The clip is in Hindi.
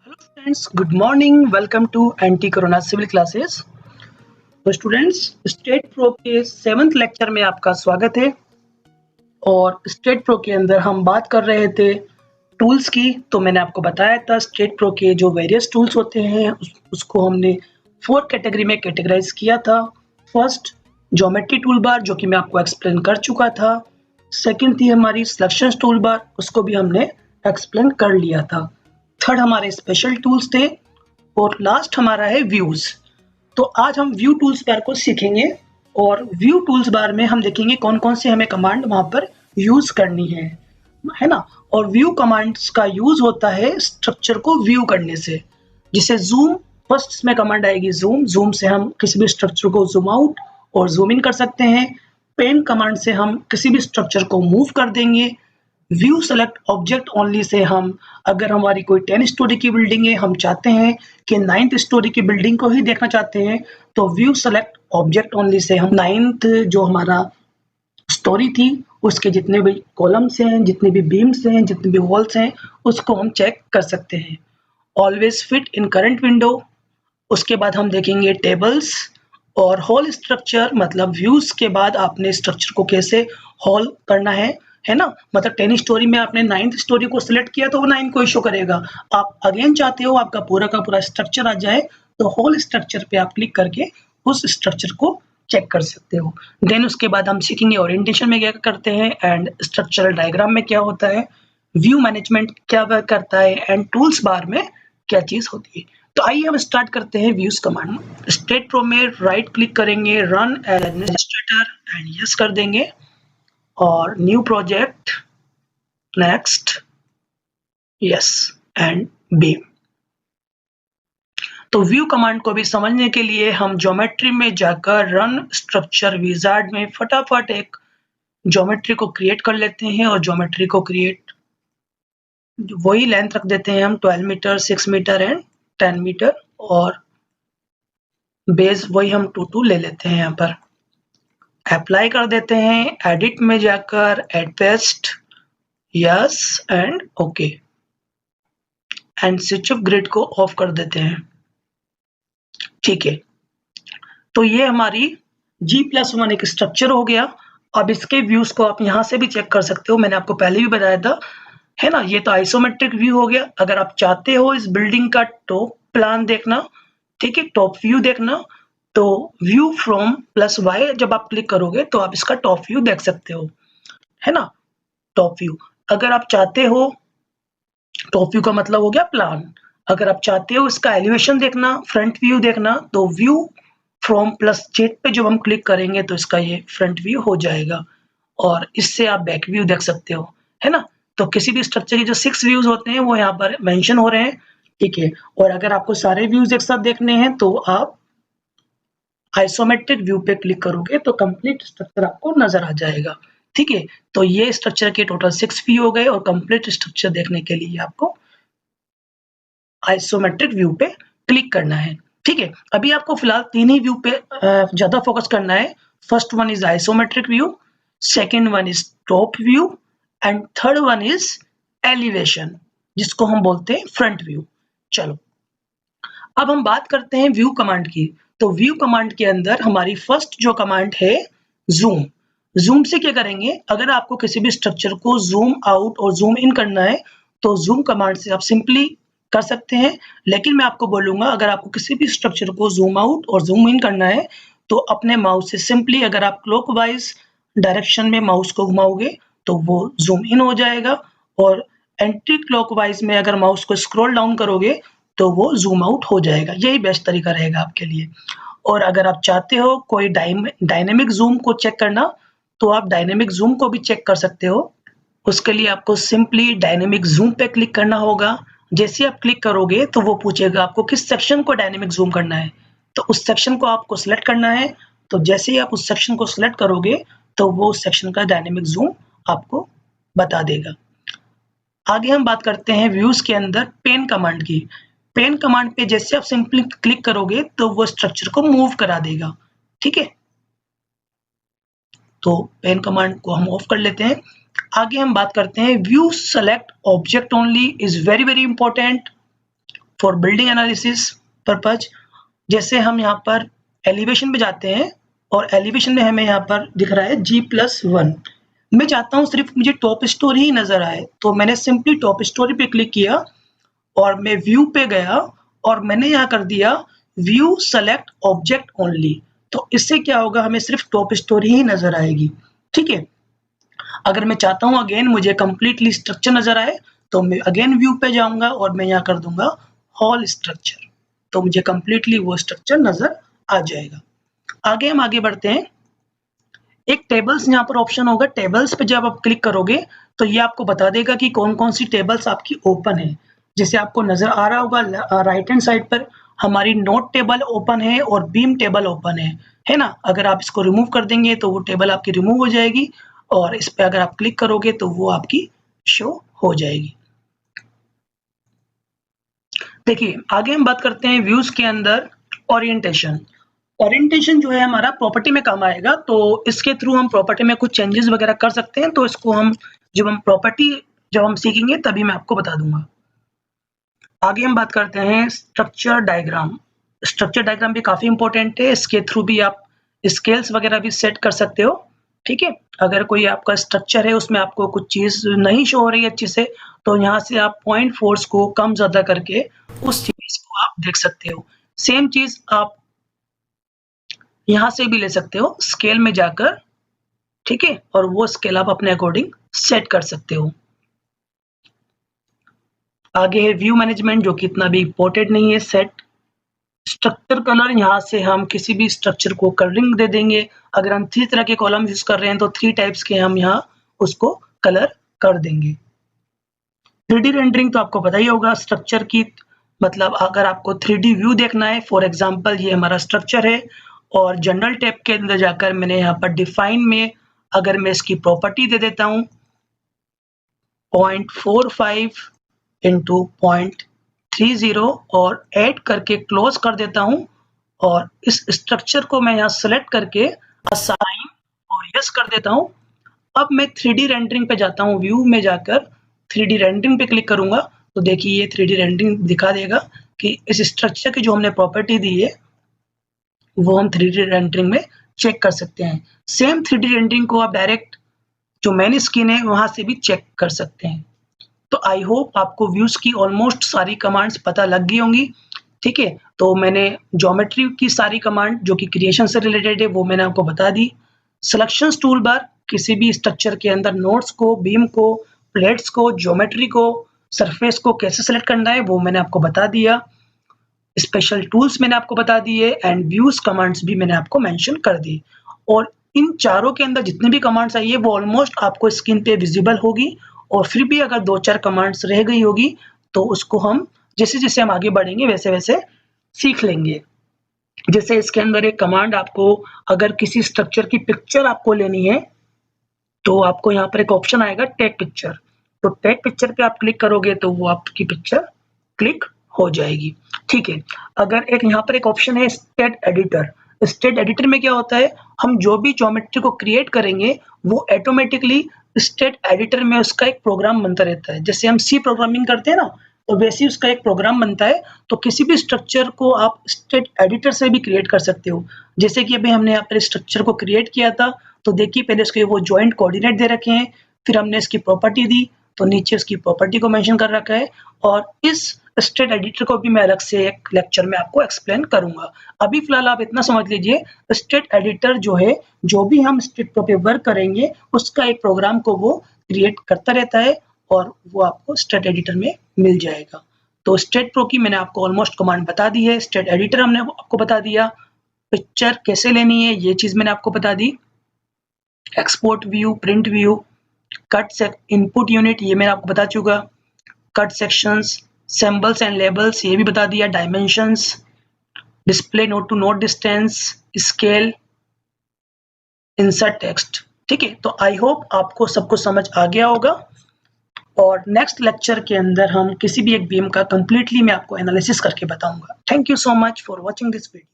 Hello students, good morning. Welcome to anti corona civil classes. तो स्टूडेंट्स, स्टेट प्रो के 7th लेक्चर में आपका स्वागत है। और स्टेट प्रो के अंदर हम बात कर रहे थे टूल्स की। तो मैंने आपको बताया था स्टेट प्रो के जो वेरियस टूल्स होते हैं उसको हमने 4 कैटेगरी में कैटेगराइज किया था। फर्स्ट, ज्योमेट्री टूल बार, जो कि मैं आपको एक्सप्लेन कर चुका था। सेकंड थी हमारी सिलेक्शन टूल बार, उसको भी हमने एक्सप्लेन कर लिया था। थर्ड हमारे स्पेशल टूल्स थे और लास्ट हमारा है व्यूज। तो आज हम व्यू टूल्स बार को सीखेंगे और व्यू टूल्स बार में हम देखेंगे कौन कौन से हमें कमांड वहां पर यूज करनी है ना। और व्यू कमांड्स का यूज होता है स्ट्रक्चर को व्यू करने से। जिसे जूम, फर्स्ट इसमें कमांड आएगी जूम। जूम से हम किसी भी स्ट्रक्चर को जूम आउट और जूम इन कर सकते हैं। पेन कमांड से हम किसी भी स्ट्रक्चर को मूव कर देंगे। View select object only say हम, अगर हमारी कोई 10 स्टोरी की बिल्डिंग है, हम चाहते हैं कि 9th स्टोरी की बिल्डिंग को ही देखना चाहते हैं, तो view select object only say हम 9th जो हमारा स्टोरी थी उसके जितने भी कॉलम्स हैं, जितने भी बीम्स हैं, जितने भी वॉल्स हैं, उसको हम चेक कर सकते हैं। Always fit in current window. उसके बाद हम देखेंगे टेबल्स और होल स्ट्रक्चर, मतलब व्यूज के बाद आपने स्ट्रक्चर को कैसे होल करना है ना। मतलब 10 स्टोरी में आपने 9th स्टोरी को सिलेक्ट किया तो वो 9 को इशू करेगा। आप अगेन चाहते हो आपका पूरा का पूरा स्ट्रक्चर आ जाए, तो होल स्ट्रक्चर पे आप क्लिक करके उस स्ट्रक्चर को चेक कर सकते हो। देन उसके बाद हम सीखेंगे ओरिएंटेशन में क्या करते हैं एंड स्ट्रक्चरल डायग्राम में क्या होता है, व्यू मैनेजमेंट क्या करता है एंड टूल्स बार में क्या चीज होती है। तो आइए हम स्टार्ट करते हैं व्यूज कमांड। स्टेट प्रो में राइट क्लिक करेंगे, run as administrator and yes कर देंगे और new project, next, yes and beam. तो व्यू कमांड को भी समझने के लिए हम ज्योमेट्री में जाकर रन स्ट्रक्चर विजार्ड में फटाफट एक ज्योमेट्री को क्रिएट कर लेते हैं और ज्योमेट्री को क्रिएट वही लेंथ रख देते हैं हम 12 मीटर, 6 मीटर एंड 10 मीटर और बेस वही हम 2 ले लेते हैं। यहाँ पर अप्लाई कर देते हैं, एडिट में जाकर add paste, yes and okay and switch off grid को ऑफ कर देते हैं। ठीक है, तो ये हमारी G+1 एक स्ट्रक्चर हो गया। अब इसके व्यूज को आप यहाँ से भी चेक कर सकते हो, मैंने आपको पहले भी बताया था, है ना। ये तो आइसोमेट्रिक व्यू हो गया। अगर आप चाहते हो इस बिल्डिंग का टॉप प्लान देखना, ठीक है, टॉप व्यू देखना, तो व्यू फ्रॉम +Y जब आप क्लिक करोगे तो आप इसका टॉप व्यू देख सकते हो, है ना। टॉप व्यू अगर आप चाहते हो, टॉप व्यू का मतलब हो गया प्लान। अगर आप चाहते हो इसका एलिवेशन देखना, फ्रंट व्यू देखना, तो व्यू फ्रॉम +Z पे जब हम क्लिक करेंगे तो इसका ये फ्रंट व्यू हो जाएगा और इससे आप बैक व्यू देख सकते हो, है ना। तो किसी भी स्ट्रक्चर के जो 6 व्यूज होते हैं वो यहाँ पर मेंशन हो रहे हैं, ठीक है। और अगर आपको सारे व्यूज एक साथ देखने हैं तो आप आइसोमेट्रिक व्यू पे क्लिक करोगे तो कंप्लीट स्ट्रक्चर आपको नजर आ जाएगा, ठीक है। तो ये स्ट्रक्चर के टोटल 6 व्यू हो गए और कंप्लीट स्ट्रक्चर देखने के लिए आपको आइसोमेट्रिक व्यू पे क्लिक करना है, ठीक है। अभी आपको फिलहाल 3 ही व्यू पे ज्यादा फोकस करना है। First one is isometric view, second one is top view and third one is elevation, जिसको हम बोलते हैं फ्रंट व्यू। चलो अब हम बात करते हैं व्यू कमांड की। तो व्यू कमांड के अंदर हमारी फर्स्ट जो कमांड है जूम। जूम से क्या करेंगे, अगर आपको किसी भी स्ट्रक्चर को जूम आउट और जूम इन करना है तो जूम कमांड से आप सिंपली कर सकते हैं। लेकिन मैं आपको बोलूंगा अगर आपको किसी भी स्ट्रक्चर को जूम आउट और जूम इन करना है तो अपने माउस से सिंपली, अगर आप क्लॉकवाइज डायरेक्शन में माउस को घुमाओगे तो वो जूम इन हो जाएगा और एंटी क्लॉकवाइज में अगर माउस को स्क्रॉल डाउन करोगे तो वो जूम आउट हो जाएगा। यही बेस्ट तरीका रहेगा आपके लिए। और अगर आप चाहते हो कोई डायनेमिक जूम को चेक करना तो आप डायनेमिक जूम को भी चेक कर सकते हो। उसके लिए आपको सिंपली डायनेमिक जूम पे क्लिक करना होगा। जैसे आप क्लिक करोगे तो वो पूछेगा आपको किस सेक्शन को डायनेमिक जूम करना है, तो उस सेक्शन को आपको सिलेक्ट करना है। तो जैसे ही आप उस सेक्शन को सिलेक्ट करोगे तो वो उस सेक्शन का डायनेमिक जूम आपको बता देगा। आगे हम बात करते हैं व्यूज के अंदर पेन कमांड की। पेन कमांड पे जैसे आप सिंपली क्लिक करोगे तो वो स्ट्रक्चर को मूव करा देगा, ठीक है। तो पेन कमांड को हम ऑफ कर लेते हैं। आगे हम बात करते हैं view select object only is very very important. For building analysis purpose. जैसे हम यहाँ पर एलिवेशन पे जाते हैं और एलिवेशन में हमें यहाँ पर दिख रहा है G+1। मैं चाहता हूँ सिर्फ मुझे टॉप स्टोरी ही नजर आए, तो मैंने सिंपली टॉप स्टोरी पे क्लिक किया और मैं व्यू पे गया और मैंने यहाँ कर दिया व्यू सेलेक्ट ऑब्जेक्ट ओनली। तो इससे क्या होगा, हमें सिर्फ टॉप स्टोरी ही नजर आएगी। ठीक है, अगर मैं चाहता हूँ अगेन मुझे कंप्लीटली स्ट्रक्चर नजर आए तो मैं अगेन व्यू पे जाऊंगा और मैं यहाँ कर दूंगा होल स्ट्रक्चर, तो मुझे कंप्लीटली वो स्ट्रक्चर नजर आ जाएगा। आगे हम आगे बढ़ते हैं। एक टेबल्स यहाँ पर ऑप्शन होगा, टेबल्स पे जब आप क्लिक करोगे तो ये आपको बता देगा कि कौन कौन सी टेबल्स आपकी ओपन है। जैसे आपको नजर आ रहा होगा राइट हैंड साइड पर हमारी नोट टेबल ओपन है और बीम टेबल ओपन है ना। अगर आप इसको रिमूव कर देंगे तो वो टेबल आपकी रिमूव हो जाएगी और इस पे अगर आप क्लिक करोगे तो वो आपकी शो हो जाएगी। देखिए आगे हम बात करते हैं व्यूज के अंदर ओरिएंटेशन। ओरिएंटेशन जो है हमारा प्रॉपर्टी में काम आएगा, तो इसके थ्रू हम प्रॉपर्टी में कुछ चेंजेस वगैरह कर सकते हैं। तो इसको हम जब हम सीखेंगे तभी मैं आपको बता दूंगा। आगे हम बात करते हैं स्ट्रक्चर डायग्राम। स्ट्रक्चर डायग्राम भी काफी इंपॉर्टेंट है, इसके थ्रू भी आप स्केल्स वगैरह भी सेट कर सकते हो। ठीक है, अगर कोई आपका स्ट्रक्चर है उसमें आपको कुछ चीज नहीं शो हो रही है अच्छे से, तो यहाँ से आप पॉइंट फोर्स को कम ज्यादा करके उस चीज को आप देख सकते हो। सेम चीज आप यहाँ से भी ले सकते हो स्केल में जाकर। ठीक है, और वो स्केल आप अपने अकॉर्डिंग सेट कर सकते हो। आगे है व्यू मैनेजमेंट, जो कि इतना भी इम्पोर्टेंट नहीं है। सेट स्ट्रक्चर कलर, यहाँ से हम किसी भी स्ट्रक्चर को कलरिंग दे देंगे। अगर हम 3 तरह के कॉलम यूज कर रहे हैं तो 3 टाइप्स के हम यहाँ उसको कलर कर देंगे। 3D रेंडरिंग तो आपको पता ही होगा स्ट्रक्चर की, मतलब अगर आपको 3D व्यू देखना है, फॉर एग्जांपल ये हमारा स्ट्रक्चर है और जनरल टैब के अंदर जाकर मैंने यहाँ पर डिफाइन में अगर मैं इसकी प्रॉपर्टी दे देता हूँ 0.45 इंटू 0.30 और ऐड करके क्लोज कर देता हूँ और इस स्ट्रक्चर को मैं यहाँ सेलेक्ट करके असाइन और यस कर देता हूँ। अब मैं 3D रेंडरिंग पे जाता हूँ, व्यू में जाकर 3D रेंडरिंग पे क्लिक करूंगा तो देखिए ये 3D रेंडरिंग दिखा देगा कि इस स्ट्रक्चर की जो हमने प्रॉपर्टी दी है वो हम 3D रेंडरिंग में चेक कर सकते हैं। सेम 3D रेंडरिंग को आप डायरेक्ट जो मेन स्क्रीन है वहां से भी चेक कर सकते हैं। तो आई होप आपको व्यूज की ऑलमोस्ट सारी कमांड्स पता लग गई होंगी। ठीक है, तो मैंने ज्योमेट्री की सारी कमांड जो कि क्रिएशन से रिलेटेड है वो मैंने आपको बता दी। सिलेक्शंस टूल बार, किसी भी स्ट्रक्चर के अंदर नोड्स को, बीम को, प्लेट्स को, ज्योमेट्री को, सरफेस को कैसे सेलेक्ट करना है वो मैंने आपको बता दिया। स्पेशल टूल्स मैंने आपको बता दिए एंड व्यूज कमांड्स भी मैंने आपको मेंशन कर दी। और इन चारों के अंदर जितने भी कमांड्स आई है वो ऑलमोस्ट आपको स्क्रीन पे विजिबल होगी, और फिर भी अगर 2-4 कमांड्स रह गई होगी तो उसको हम जैसे जैसे हम आगे बढ़ेंगे वैसे वैसे सीख लेंगे। जैसे इसके अंदर एक कमांड आपको, अगर किसी स्ट्रक्चर की पिक्चर आपको लेनी है तो आपको यहाँ पर एक ऑप्शन आएगा टेक पिक्चर। तो टेक पिक्चर पे आप क्लिक करोगे तो वो आपकी पिक्चर क्लिक हो जाएगी। ठीक है, अगर एक यहाँ पर एक ऑप्शन है स्टेट एडिटर। स्टेट एडिटर में क्या होता है, हम जो भी ज्योमेट्री को क्रिएट करेंगे वो ऑटोमेटिकली स्टेट एडिटर में उसका एक प्रोग्राम बनता रहता है। जैसे हम सी प्रोग्रामिंग करते हैं ना, तो वैसे ही उसका एक प्रोग्राम बनता है। तो किसी भी स्ट्रक्चर को आप स्टेट एडिटर से भी क्रिएट कर सकते हो। जैसे कि अभी हमने यहाँ पर स्ट्रक्चर को क्रिएट किया था, तो देखिए पहले उसके वो जॉइंट कोऑर्डिनेट दे रखे हैं, फिर हमने इसकी प्रॉपर्टी दी तो नीचे उसकी प्रॉपर्टी को मेंशन कर रखा है, और इस स्टेट एडिटर को भी मैं अलग से एक लेक्चर में आपको एक्सप्लेन करूंगा। अभी फिलहाल आप इतना समझ लीजिए, स्टेट एडिटर जो है, जो भी हम स्टेट पे वर्क करेंगे उसका एक प्रोग्राम को वो क्रिएट करता रहता है और वो आपको स्टेट एडिटर में मिल जाएगा। तो स्टेट प्रो की मैंने आपको ऑलमोस्ट कमांड बता दी है, स्टेट एडिटर हमने आपको बता दिया, पिक्चर कैसे लेनी है ये चीज मैंने आपको बता दी, export view, print view, cut input unit ये मैं आपको बता चुका, cut sections, symbols and labels ये भी बता दिया, dimensions, display node to node distance, scale, insert text. ठीक है, तो आई होप आपको सब कुछ समझ आ गया होगा, और नेक्स्ट लेक्चर के अंदर हम किसी भी एक बीम का कंप्लीटली मैं आपको एनालिसिस करके बताऊंगा। Thank you so much for watching this video.